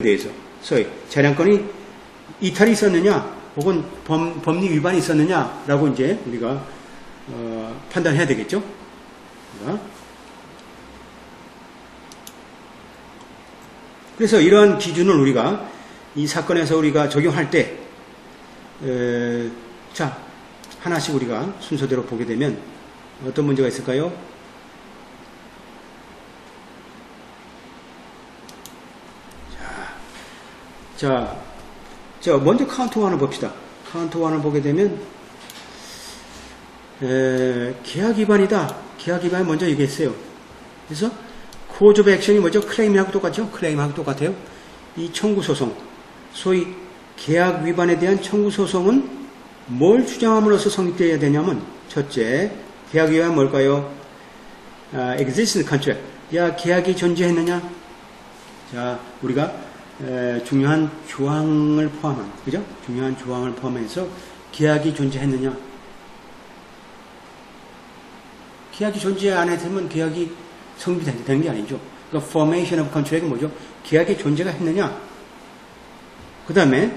대해서 소위 차량권이 이탈이 있었느냐 혹은 법리 위반이 있었느냐라고 이제 우리가 판단해야 되겠죠. 그래서 이러한 기준을 우리가 이 사건에서 우리가 적용할 때 자, 하나씩 우리가 순서대로 보게 되면 어떤 문제가 있을까요? 자, 먼저 카운트 1을 봅시다. 카운트 1을 보게 되면, 계약 위반이다. 계약 위반을 먼저 얘기했어요. 그래서, cause of action이 뭐죠? 클레임하고 똑같죠? 클레임하고 똑같아요. 이 청구소송, 소위 계약 위반에 대한 청구소송은 뭘 주장함으로써 성립되어야 되냐면, 첫째, 계약 위반은 뭘까요? existing contract. 야, 계약이 존재했느냐? 자, 우리가 중요한 조항을 포함한, 그죠? 중요한 조항을 포함해서 계약이 존재했느냐? 계약이 존재 안 했으면 계약이 성립되는 게 아니죠. 그러니까 formation of contract은 뭐죠? 계약의 존재가 했느냐? 그 다음에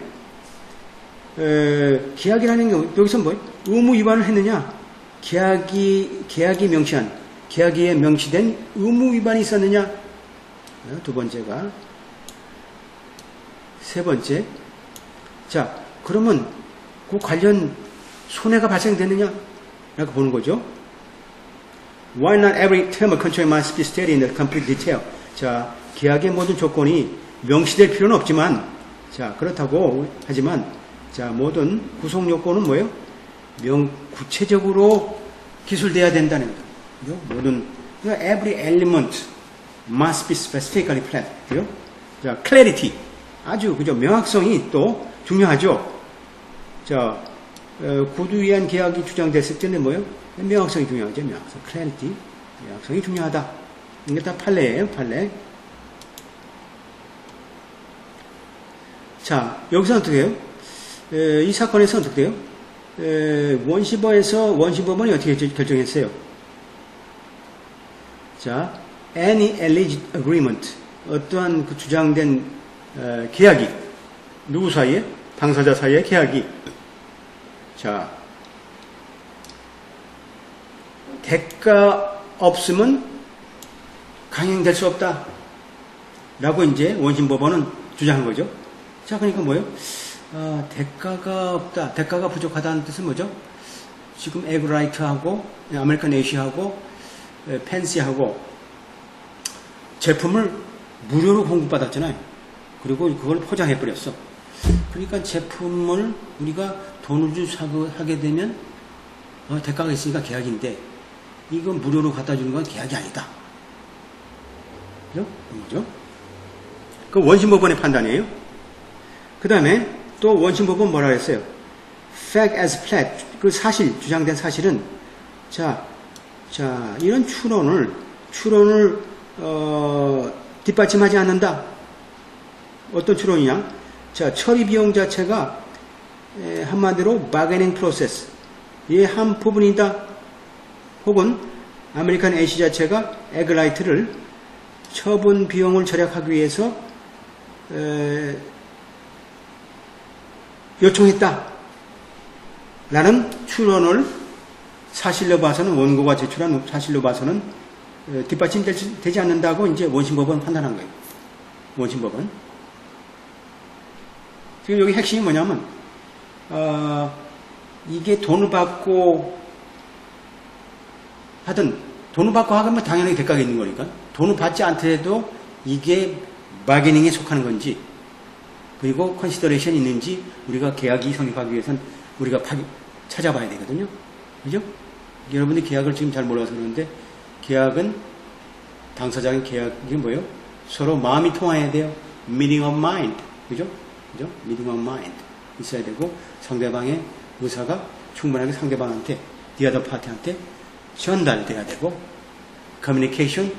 계약이라는 게 여기서 뭐 의무 위반을 했느냐? 계약이 명시한, 계약에 명시된 의무 위반이 있었느냐? 두 번째가 세 번째, 자, 그러면 그 관련 손해가 발생되느냐? 라고 보는 거죠. Why not every term of contract must be stated in the complete detail? 자, 계약의 모든 조건이 명시될 필요는 없지만, 자, 그렇다고 하지만, 자, 모든 구성 요건은 뭐예요? 구체적으로 기술돼야 된다는 거죠. 그죠? 모든, 그러니까 every element must be specifically planned. 그죠? 자, clarity. 아주 그죠, 명확성이 또 중요하죠. 자, 고도위한 계약이 주장됐을 때는 뭐예요? 명확성이 중요하죠. 명확성, clarity, 명확성이 중요하다. 이게 다 판례예요, 판례. 자, 여기서 어떻게 해요? 이 사건에서 어떻게 돼요? 원시법원이 어떻게 결정했어요? 자, any alleged agreement, 어떠한 그 주장된 계약이 누구 사이에? 당사자 사이의 계약이 자 대가 없으면 강행될 수 없다 라고 이제 원심법원은 주장한 거죠. 자, 그러니까 뭐예요? 대가가 없다, 대가가 부족하다는 뜻은 뭐죠? 지금 에그라이트하고 아메리칸 에이시하고 펜시하고 제품을 무료로 공급받았잖아요. 그리고 그걸 포장해버렸어. 그러니까 제품을 우리가 돈을 주고 하게 되면 대가가 있으니까 계약인데 이건 무료로 갖다 주는 건 계약이 아니다. 그죠? 뭐죠? 그 원심법원의 판단이에요. 그 다음에 또 원심법원 뭐라 했어요? Fact as pled. 그 사실, 주장된 사실은 자 이런 추론을 뒷받침하지 않는다. 어떤 추론이냐? 자, 처리 비용 자체가 한마디로 바게닝 프로세스 의 한 부분이다. 혹은 아메리칸 에이시 자체가 에그라이트를 처분 비용을 절약하기 위해서 요청했다. 라는 추론을 사실로 봐서는, 원고가 제출한 사실로 봐서는 뒷받침되지 않는다고 이제 원심법원 판단한 거예요. 원심법원. 지금 여기 핵심이 뭐냐면, 이게 돈을 받고 하든, 돈을 받고 하면 당연히 대가가 있는 거니까, 돈을 받지 않더라도 이게 바게닝에 속하는 건지, 그리고 컨시더레이션이 있는지, 우리가 계약이 성립하기 위해서는 우리가 찾아봐야 되거든요. 그죠? 여러분들이 계약을 지금 잘 몰라서 그러는데, 계약은, 당사자의 계약이 뭐예요? 서로 마음이 통해야 돼요. meeting of mind. 그죠? 그죠? meeting of mind 있어야 되고 상대방의 의사가 충분하게 상대방한테 the other party한테 전달돼야 되고 communication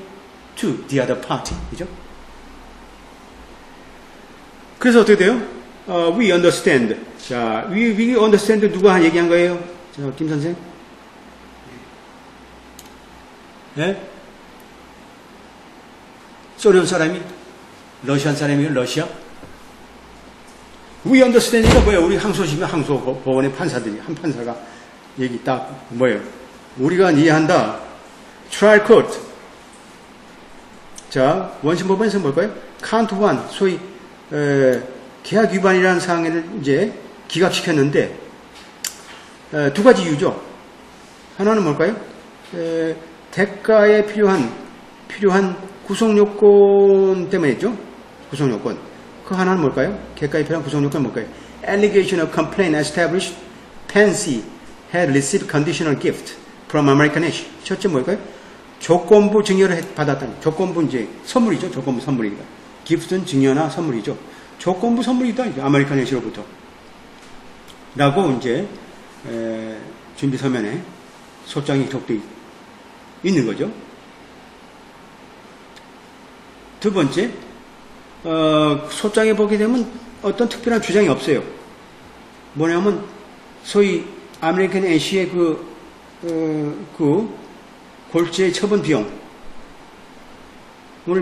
to the other party 그죠? 그래서 어떻게 돼요? We understand. 자, we understand 누가 얘기한 거예요? 자, 김 선생. 네? 소련 사람이 러시안 사람이에요? 러시아? We understand이가 뭐예요? 우리 항소심의 항소법원의 판사들이, 한 판사가 얘기 딱 뭐예요? 우리가 이해한다. trial court. 자, 원심법원에서 뭘까요? count 1, 소위 계약 위반이라는 사항을 이제 기각시켰는데 두 가지 이유죠. 하나는 뭘까요? 대가에 필요한 구속요건 때문이죠. 구속요건. 그 하나는 뭘까요? 대가에 필요한 구속요건은 뭘까요? Allegation of complaint established Pansy had received conditional gift from American Ash. 첫째 뭘까요? 조건부 증여를 받았다는. 조건부 이제 선물이죠. 조건부 선물이다. 기프트는 증여나 선물이죠. 조건부 선물이다. 이제 아메리칸 애쉬로부터. 라고 이제 준비 서면에 소장이 기록되어 있는 거죠. 두 번째, 소장에 보게 되면 어떤 특별한 주장이 없어요. 뭐냐면 소위 아메리칸 애쉬의 그 골재의 처분 비용을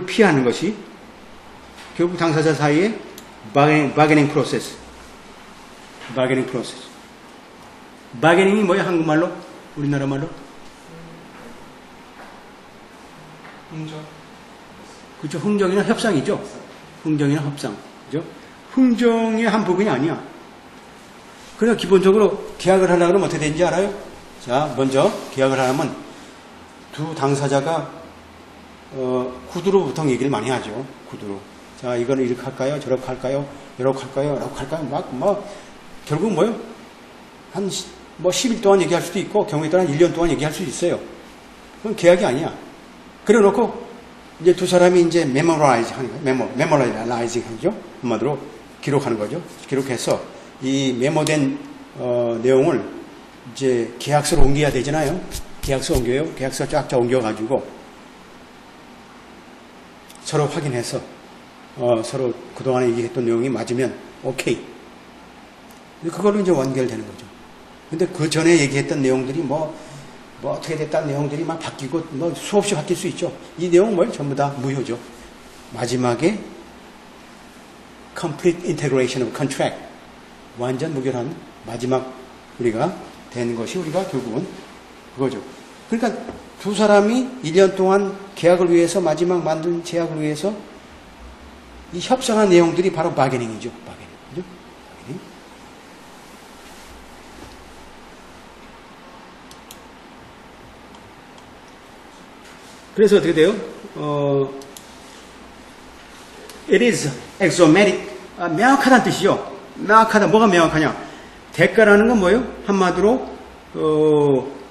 피하는 것이 결국 당사자 사이의 바게닝 프로세스. 바게닝이 뭐예요? 한국말로? 우리나라 말로? 흥정. 그렇죠. 흥정이나 협상이죠. 흥정이나 협상. 그죠? 흥정의 한 부분이 아니야. 그래서 기본적으로 계약을 하려고 하면 어떻게 되는지 알아요? 자, 먼저 계약을 하려면 두 당사자가 구두로 보통 얘기를 많이 하죠. 구두로. 자, 이거는 이렇게 할까요? 저렇게 할까요? 이렇게 할까요? 이렇게 할까요? 결국 뭐요? 한 10일 동안 얘기할 수도 있고, 경우에 따라 1년 동안 얘기할 수도 있어요. 그건 계약이 아니야. 그래 놓고, 이제 두 사람이 이제 메모라이징 하는 거예요. 메모라이징 하죠. 한마디로 기록하는 거죠. 기록해서 이 메모된 내용을 이제 계약서로 옮겨야 되잖아요. 계약서 옮겨요. 계약서 쫙쫙 옮겨가지고 서로 확인해서 서로 그동안에 얘기했던 내용이 맞으면 오케이. 그걸로 이제 완결되는 거죠. 근데 그 전에 얘기했던 내용들이 뭐 어떻게 됐다는 내용들이 막 바뀌고 뭐 수없이 바뀔 수 있죠. 이 내용은 뭐 전부 다 무효죠. 마지막에 complete integration of contract. 완전 무결한 마지막 우리가 되는 것이 우리가 결국은 그거죠. 그러니까 두 사람이 1년 동안 계약을 위해서 마지막 만든 제약을 위해서 이 협상한 내용들이 바로 바게닝이죠. 바게닝. 그죠? 바게닝. 그래서 어떻게 돼요? It is axiomatic. 명확하다는 뜻이죠. 명확하다. 뭐가 명확하냐? 대가라는 건 뭐예요? 한마디로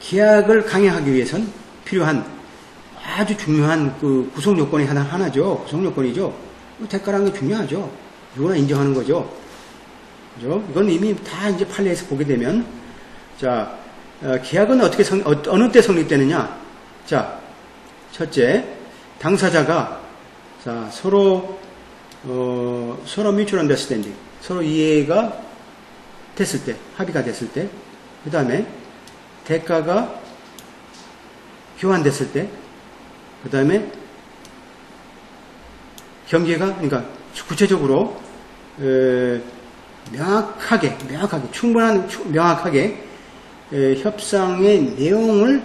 계약을 강행하기 위해선 필요한 아주 중요한 그 구성 요건이 하나죠. 구성 요건이죠. 대가라는 게 중요하죠. 누구나 인정하는 거죠. 그죠? 이건 이미 다 이제 판례에서 보게 되면, 자, 계약은 어느 때 성립되느냐? 자, 첫째, 당사자가, 자, 서로 mutual understanding, 서로 이해가 됐을 때, 합의가 됐을 때, 그 다음에 대가가 교환됐을 때, 그 다음에 경계가, 그러니까 구체적으로 명확하게 협상의 내용을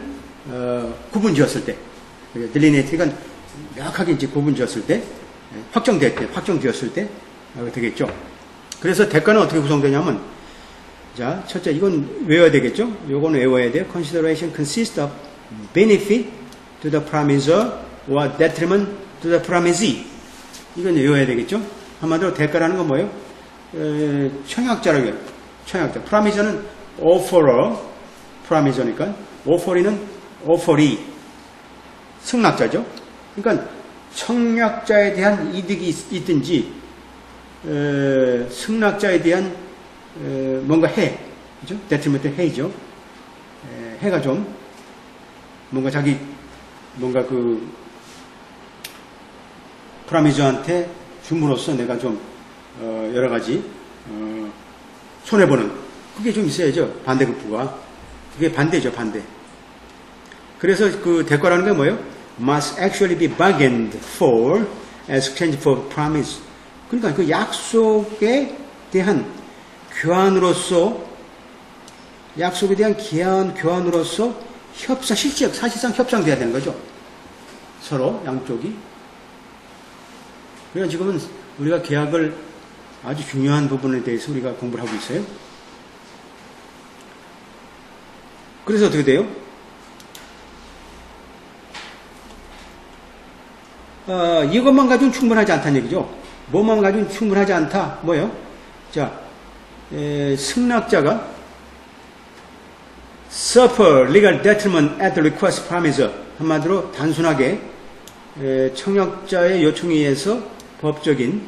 구분지었을 때, 딜리네이트가 명확하게 이제 구분지었을 때, 확정되었을 때 되겠죠. 그래서 대가는 어떻게 구성되냐면, 자, 첫째, 이건 외워야 되겠죠? 요거는 외워야 돼요. Consideration consists of benefit to the promisor or detriment to the promisee. 이건 외워야 되겠죠? 한마디로 대가라는 건 뭐예요? 청약자라고 해요. 청약자. promisor는 offerer, promisor니까 offeree, 승낙자죠. 그러니까 청약자에 대한 이득이 있든지 승낙자에 대한 뭔가 그죠? detriment 해이죠. 해가 좀 뭔가 그 프라미저한테 줌으로써 내가 좀 여러 가지 손해보는 그게 좀 있어야죠. 반대급부가. 그게 반대죠. 반대. 그래서 그 대가라는 게 뭐예요? must actually be bargained for as exchange for promise. 그러니까 그 약속에 대한 교환으로서 약속에 대한 교환으로서 사실상 협상돼야 되는 거죠. 서로 양쪽이. 그러니까 지금은 우리가 계약을 아주 중요한 부분에 대해서 우리가 공부를 하고 있어요. 그래서 어떻게 돼요? 이것만 가지고는 충분하지 않다는 얘기죠. 뭐만 가지고는 충분하지 않다. 뭐예요? 자, 승낙자가 suffer legal detriment at the request of promisor. 한마디로 단순하게 청약자의 요청에 의해서 법적인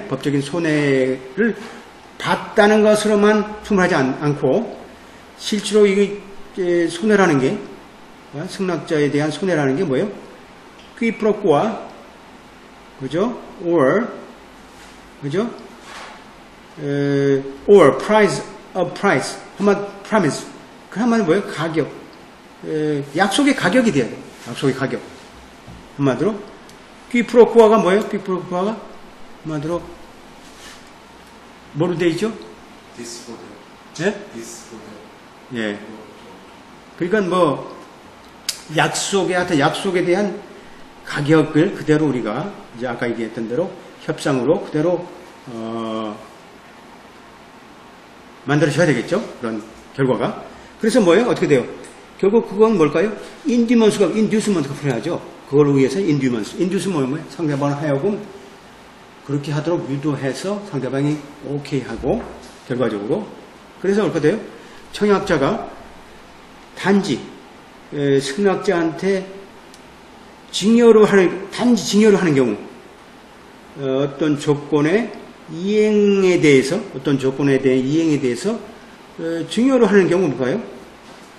법적인 손해를 봤다는 것으로만 충분하지 않고 실제로 이 손해라는 게 승낙자에 대한 손해라는 게 뭐예요? 퀴프로코와 그죠? 그죠? or price of price promise. 그 한마디로 뭐예요? 가격. 약속의 가격이 돼야 돼요. 약속의 가격. 한마디로 퀴프로코아가 뭐예요? 퀴프로코아가 한마디로 뭐로 되어 있죠? 예? 예. 그러니까 뭐 약속에 대한 가격을 그대로 우리가 이제 아까 얘기했던 대로 협상으로 그대로 만들어줘야 되겠죠. 그런 결과가. 그래서 뭐예요? 어떻게 돼요? 결국 그건 뭘까요? 인듀스먼트가 필요하죠. 그걸 위해서 인듀스 뭐예요? 상대방을 하여금 그렇게 하도록 유도해서 상대방이 오케이 하고 결과적으로. 그래서 어떻게 돼요? 청약자가 단지 승낙자한테 단지 징여를 하는 경우 어떤 조건의 이행에 대해서 증여를 하는 경우 뭘까요?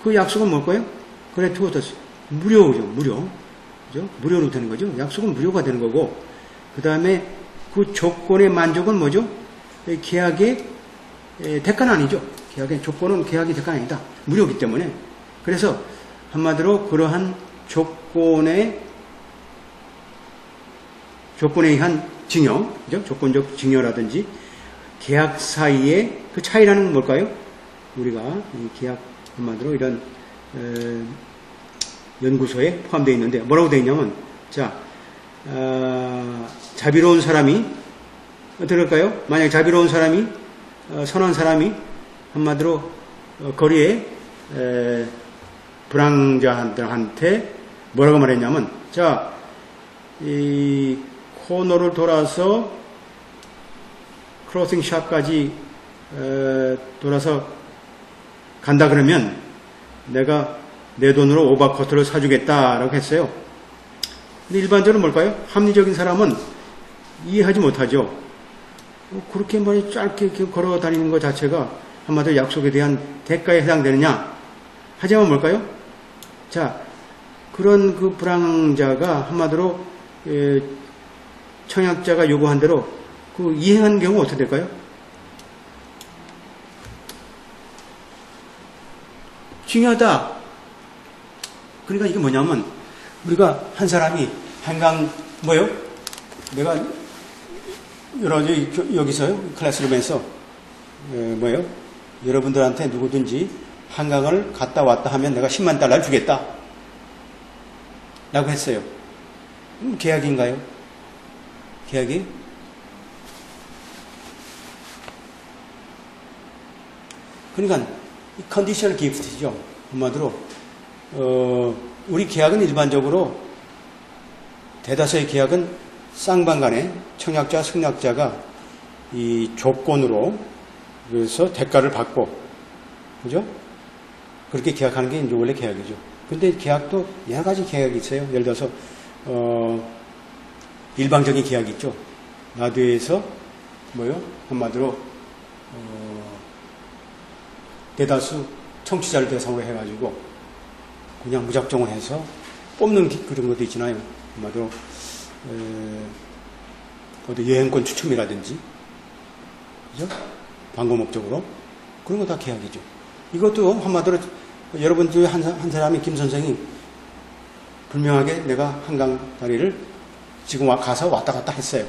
그 약속은 뭘까요? 그래 투어터스 무료죠. 그죠? 무료로 되는 거죠. 약속은 무료가 되는 거고 그 다음에 그 조건의 만족은 뭐죠? 계약의 대가는 아니죠. 계약의 조건은 계약의 대가는 아니다. 무료이기 때문에. 그래서 한마디로 그러한 조건에 의한 증여, 그죠? 조건적 증여라든지 계약 사이의 그 차이라는 뭘까요? 우리가 이 계약 한마디로 이런 연구소에 포함되어 있는데 뭐라고 되어 있냐면 자 자비로운 사람이 어떻게 할까요? 만약 자비로운 사람이 선한 사람이 한마디로 거리에 불황자들한테 뭐라고 말했냐면 자 이 코너를 돌아서 크로싱 샵까지 돌아서 간다 그러면 내가 내 돈으로 오버커트를 사주겠다라고 했어요. 근데 일반적으로 뭘까요? 합리적인 사람은 이해하지 못하죠. 그렇게 말이 짧게 걸어 다니는 것 자체가 한마디로 약속에 대한 대가에 해당되느냐? 하지만 뭘까요? 자, 그런 그 불황자가 한마디로 청약자가 요구한 대로 그 이행한 경우 어떻게 될까요? 중요하다. 그러니까 이게 뭐냐면 우리가 한 사람이 한강 뭐요? 내가 여기서요 클래스룸에서 뭐요? 여러분들한테 누구든지 한강을 갔다 왔다 하면 내가 10만 달러를 주겠다 라고 했어요. 계약인가요? 계약이? 그러니까 컨디셔널 기프트죠. 한마디로 우리 계약은 일반적으로 대다수의 계약은 쌍방간에 청약자, 승낙자가 이 조건으로 그래서 대가를 받고 그죠? 그렇게 계약하는 게 이제 원래 계약이죠. 근데 계약도 여러 가지 계약이 있어요. 예를 들어서 일방적인 계약이 있죠. 나도에서 뭐요? 한마디로 대다수 청취자를 대상으로 해가지고 그냥 무작정을 해서 뽑는 그런 것도 있잖아요. 한마디로 어디 여행권 추첨이라든지 그죠? 광고 목적으로 그런 거 다 계약이죠. 이것도 한마디로 여러분 중에 한 사람이 김 선생이 분명하게 내가 한강 다리를 지금 가서 왔다 갔다 했어요.